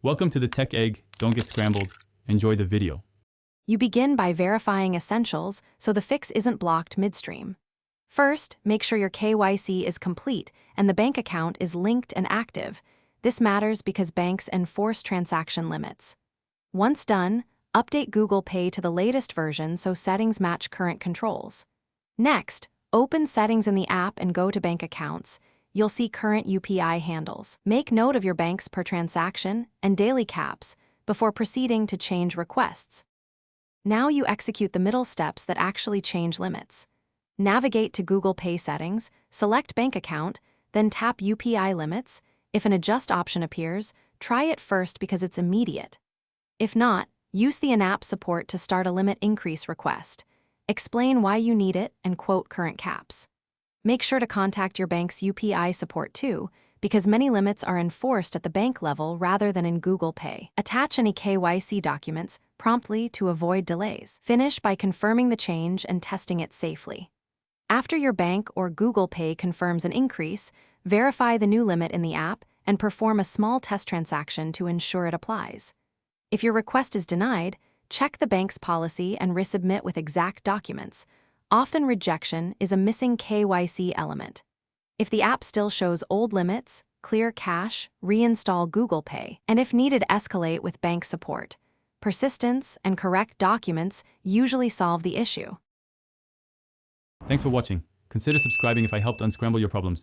Welcome to the Tech Egg. Don't get scrambled. Enjoy the video. You begin by verifying essentials so the fix isn't blocked midstream. First, make sure your KYC is complete and the bank account is linked and active. This matters because banks enforce transaction limits. Once done, update Google Pay to the latest version so settings match current controls. Next, open Settings in the app and go to Bank Accounts. You'll see current UPI handles. Make note of your banks per transaction and daily caps before proceeding to change requests. Now you execute the middle steps that actually change limits. Navigate to Google Pay settings, select Bank Account, then tap UPI Limits. If an Adjust option appears, try it first because it's immediate. If not, use the in-app support to start a limit increase request. Explain why you need it and quote current caps. Make sure to contact your bank's UPI support too, because many limits are enforced at the bank level rather than in Google Pay. Attach any KYC documents promptly to avoid delays. Finish by confirming the change and testing it safely. After your bank or Google Pay confirms an increase, verify the new limit in the app and perform a small test transaction to ensure it applies. If your request is denied, check the bank's policy and resubmit with exact documents. Often rejection is a missing KYC element. If the app still shows old limits, clear cache, reinstall Google Pay, and if needed, escalate with bank support. Persistence and correct documents usually solve the issue. Thanks for watching. Consider subscribing if I helped unscramble your problems.